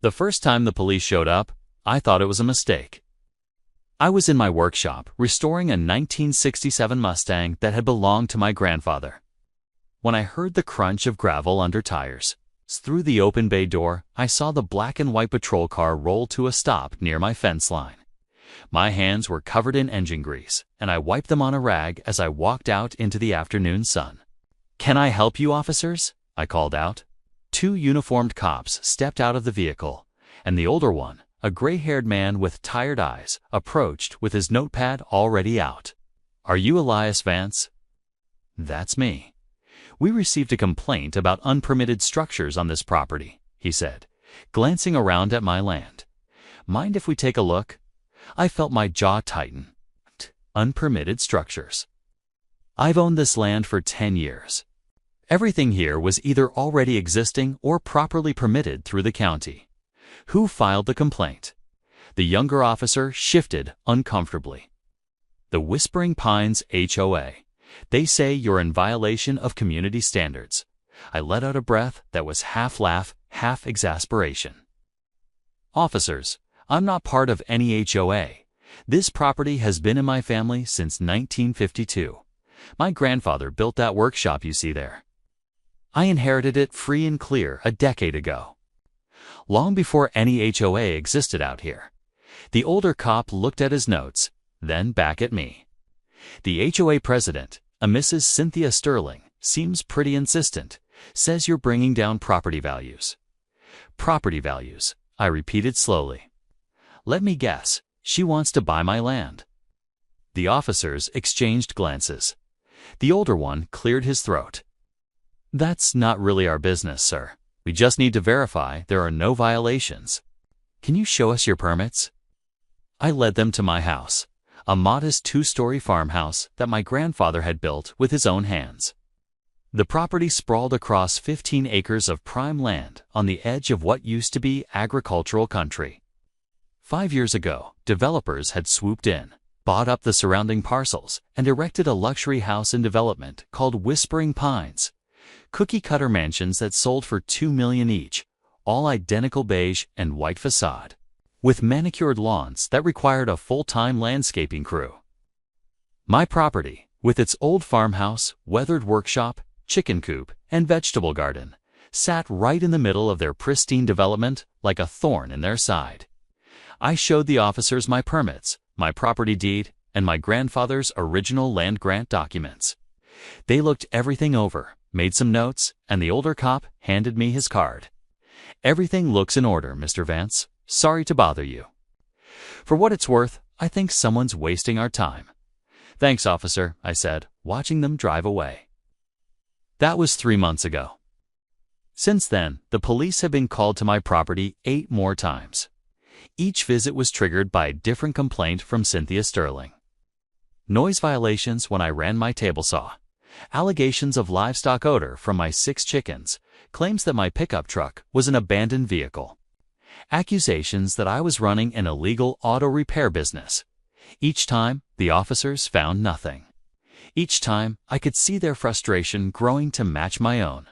The first time the police showed up, I thought it was a mistake. I was in my workshop restoring a 1967 Mustang that had belonged to my grandfather. When I heard the crunch of gravel under tires, through the open bay door, I saw the black and white patrol car roll to a stop near my fence line. My hands were covered in engine grease, and I wiped them on a rag as I walked out into the afternoon sun. "Can I help you, officers?" I called out. Two uniformed cops stepped out of the vehicle, and the older one, a gray-haired man with tired eyes, approached with his notepad already out. "Are you Elias Vance?" "That's me. We received a complaint about unpermitted structures on this property," he said, glancing around at my land. "Mind if we take a look?" I felt my jaw tighten. Unpermitted structures. I've owned this land for 10 years. Everything here was either already existing or properly permitted through the county. Who filed the complaint? The younger officer shifted uncomfortably. "The Whispering Pines HOA. They say you're in violation of community standards." I let out a breath that was half laugh, half exasperation. "Officers, I'm not part of any HOA. This property has been in my family since 1952. My grandfather built that workshop you see there. I inherited it free and clear a decade ago. Long before any HOA existed out here." The older cop looked at his notes, then back at me. "The HOA president, a Mrs. Cynthia Sterling, seems pretty insistent. Says you're bringing down property values." "Property values," I repeated slowly. "Let me guess, she wants to buy my land." The officers exchanged glances. The older one cleared his throat. "That's not really our business, sir. We just need to verify there are no violations. Can you show us your permits?" I led them to my house, a modest 2-story farmhouse that my grandfather had built with his own hands. The property sprawled across 15 acres of prime land on the edge of what used to be agricultural country. 5 years ago, developers had swooped in, bought up the surrounding parcels, and erected a luxury house in development called Whispering Pines. Cookie-cutter mansions that sold for $2 million each, all identical beige and white facade, with manicured lawns that required a full-time landscaping crew. My property, with its old farmhouse, weathered workshop, chicken coop, and vegetable garden, sat right in the middle of their pristine development like a thorn in their side. I showed the officers my permits, my property deed, and my grandfather's original land grant documents. They looked everything over, made some notes, and the older cop handed me his card. "Everything looks in order, Mr. Vance. Sorry to bother you." "For what it's worth, I think someone's wasting our time." "Thanks, officer," I said, watching them drive away. That was 3 months ago. Since then, the police have been called to my property 8 more times. Each visit was triggered by a different complaint from Cynthia Sterling. Noise violations when I ran my table saw, allegations of livestock odor from my 6 chickens, claims that my pickup truck was an abandoned vehicle, accusations that I was running an illegal auto repair business. Each time, the officers found nothing. Each time, I could see their frustration growing to match my own.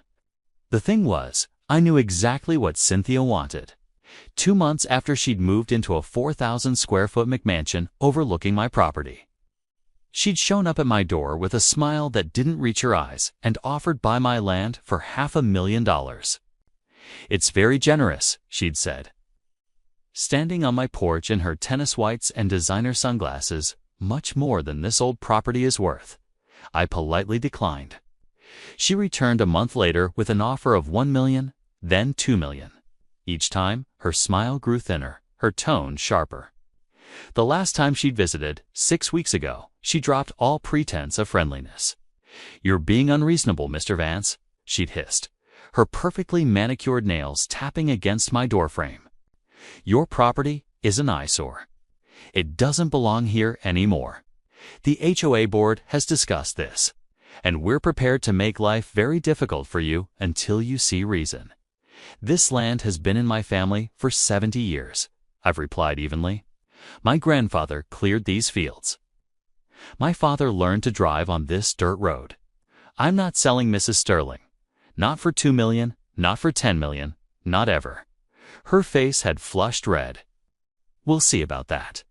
The thing was, I knew exactly what Cynthia wanted. 2 months after she'd moved into a 4,000-square-foot McMansion overlooking my property, she'd shown up at my door with a smile that didn't reach her eyes and offered to buy my land for $500,000. "It's very generous," she'd said. Standing on my porch in her tennis whites and designer sunglasses, "Much more than this old property is worth," I politely declined. She returned a month later with an offer of $1 million, then $2 million. Each time, her smile grew thinner, her tone sharper. The last time she'd visited, 6 weeks ago, she dropped all pretense of friendliness. "You're being unreasonable, Mr. Vance," she'd hissed, her perfectly manicured nails tapping against my doorframe. "Your property is an eyesore. It doesn't belong here anymore. The HOA board has discussed this, and we're prepared to make life very difficult for you until you see reason. This land has been in my family for 70 years, I've replied evenly. My grandfather cleared these fields. My father learned to drive on this dirt road. I'm not selling Mrs. Sterling. Not for $2 million, not for $10 million, not ever. Her face had flushed red. We'll see about that.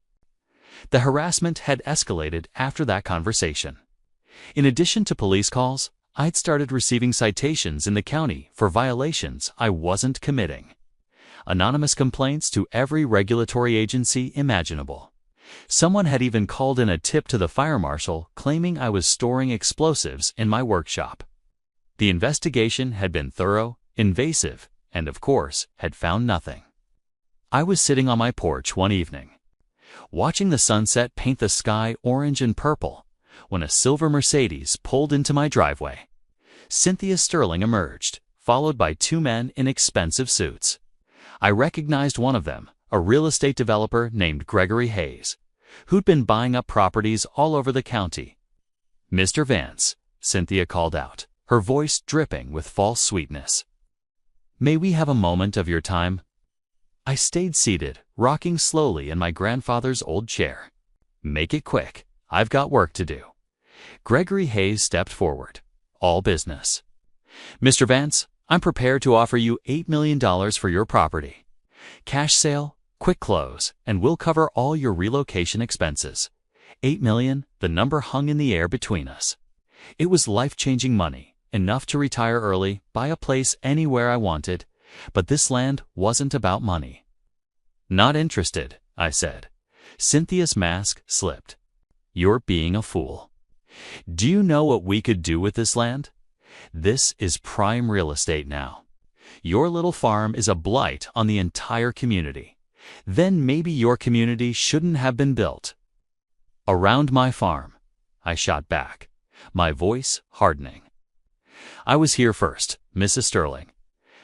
The harassment had escalated after that conversation. In addition to police calls, I'd started receiving citations in the county for violations I wasn't committing. Anonymous complaints to every regulatory agency imaginable. Someone had even called in a tip to the fire marshal claiming I was storing explosives in my workshop. The investigation had been thorough, invasive, and of course, had found nothing. I was sitting on my porch one evening, watching the sunset paint the sky orange and purple, when a silver Mercedes pulled into my driveway. Cynthia Sterling emerged, followed by two men in expensive suits. I recognized one of them, a real estate developer named Gregory Hayes, who'd been buying up properties all over the county. "Mr. Vance," Cynthia called out, her voice dripping with false sweetness. "May we have a moment of your time?" I stayed seated, rocking slowly in my grandfather's old chair. "Make it quick. I've got work to do." Gregory Hayes stepped forward. All business. "Mr. Vance, I'm prepared to offer you $8 million for your property. Cash sale, quick close, and we'll cover all your relocation expenses." $8 million, the number hung in the air between us. It was life-changing money, enough to retire early, buy a place anywhere I wanted, but this land wasn't about money. "Not interested," I said. Cynthia's mask slipped. "You're being a fool. Do you know what we could do with this land? This is prime real estate now. Your little farm is a blight on the entire community. Then maybe your community shouldn't have been built." "Around my farm," I shot back, my voice hardening. "I was here first, Mrs. Sterling.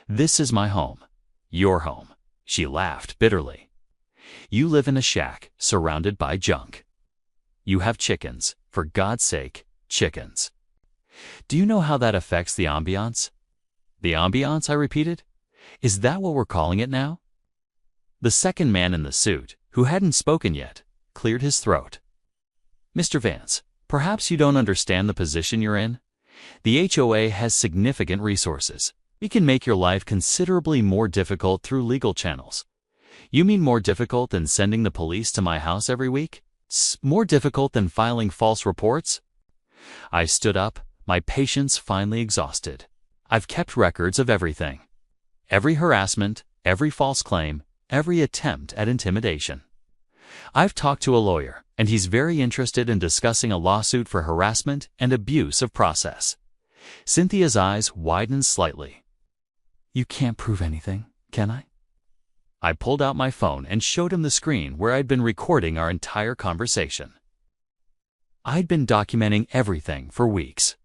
This is my home. Your home." She laughed bitterly. "You live in a shack surrounded by junk. You have chickens, for God's sake, chickens. Do you know how that affects the ambiance?" "The ambiance?" I repeated. "Is that what we're calling it now?" The second man in the suit, who hadn't spoken yet, cleared his throat. "Mr. Vance, perhaps you don't understand the position you're in. The HOA has significant resources. We can make your life considerably more difficult through legal channels." "You mean more difficult than sending the police to my house every week? More difficult than filing false reports?" I stood up, my patience finally exhausted. "I've kept records of everything. Every harassment, every false claim, every attempt at intimidation. I've talked to a lawyer, and he's very interested in discussing a lawsuit for harassment and abuse of process." Cynthia's eyes widened slightly. "You can't prove anything, can I?" I pulled out my phone and showed him the screen where I'd been recording our entire conversation. I'd been documenting everything for weeks.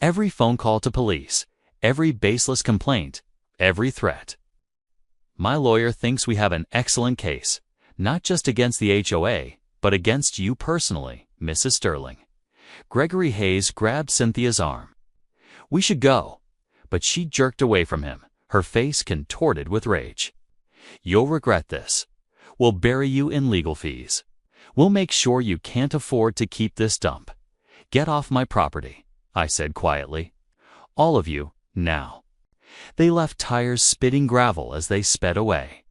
Every phone call to police, every baseless complaint, every threat. "My lawyer thinks we have an excellent case, not just against the HOA, but against you personally, Mrs. Sterling." Gregory Hayes grabbed Cynthia's arm. "We should go," but she jerked away from him, her face contorted with rage. "You'll regret this. We'll bury you in legal fees. We'll make sure you can't afford to keep this dump. Get off my property," I said quietly. "All of you, now." They left tires spitting gravel as they sped away.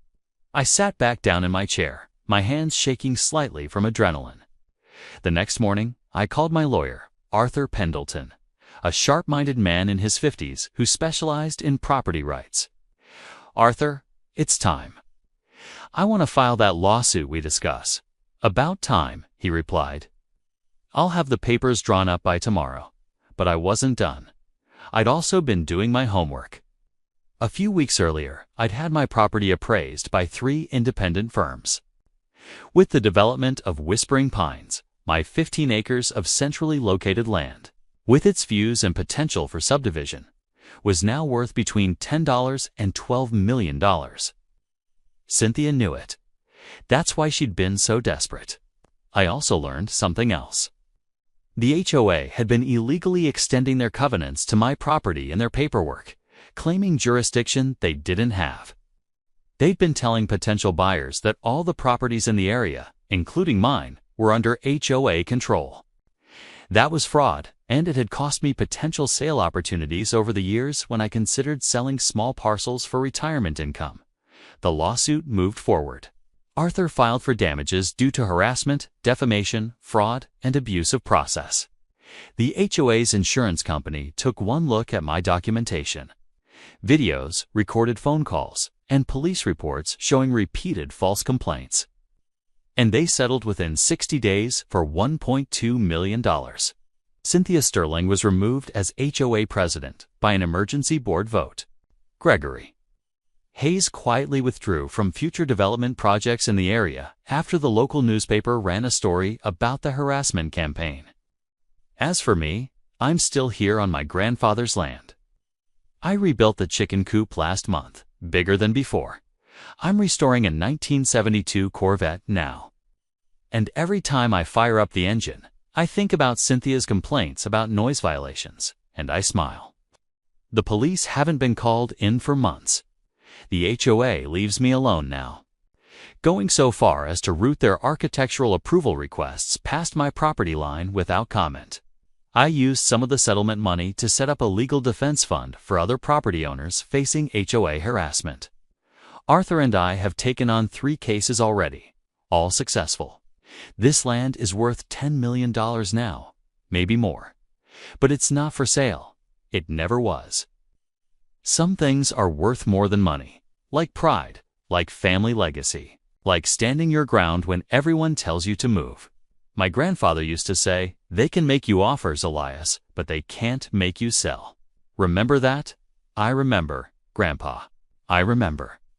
I sat back down in my chair, my hands shaking slightly from adrenaline. The next morning, I called my lawyer, Arthur Pendleton, a sharp-minded man in his 50s who specialized in property rights. "Arthur, it's time. I want to file that lawsuit we discuss." "About time," he replied. "I'll have the papers drawn up by tomorrow." But I wasn't done. I'd also been doing my homework. A few weeks earlier, I'd had my property appraised by 3 independent firms. With the development of Whispering Pines, my 15 acres of centrally located land, with its views and potential for subdivision, was now worth between $10 and $12 million. Cynthia knew it. That's why she'd been so desperate. I also learned something else. The HOA had been illegally extending their covenants to my property in their paperwork, claiming jurisdiction they didn't have. They'd been telling potential buyers that all the properties in the area, including mine, were under HOA control. That was fraud, and it had cost me potential sale opportunities over the years when I considered selling small parcels for retirement income. The lawsuit moved forward. Arthur filed for damages due to harassment, defamation, fraud, and abuse of process. The HOA's insurance company took one look at my documentation. Videos, recorded phone calls, and police reports showing repeated false complaints. And they settled within 60 days for $1.2 million. Cynthia Sterling was removed as HOA president by an emergency board vote. Gregory Hayes quietly withdrew from future development projects in the area after the local newspaper ran a story about the harassment campaign. As for me, I'm still here on my grandfather's land. I rebuilt the chicken coop last month, bigger than before. I'm restoring a 1972 Corvette now. And every time I fire up the engine, I think about Cynthia's complaints about noise violations, and I smile. The police haven't been called in for months. The HOA leaves me alone now, going so far as to route their architectural approval requests past my property line without comment. I used some of the settlement money to set up a legal defense fund for other property owners facing HOA harassment. Arthur and I have taken on 3 cases already, all successful. This land is worth $10 million now, maybe more. But it's not for sale. It never was. Some things are worth more than money, like pride, like family legacy, like standing your ground when everyone tells you to move. My grandfather used to say, "They can make you offers, Elias, but they can't make you sell." Remember that? I remember, Grandpa. I remember.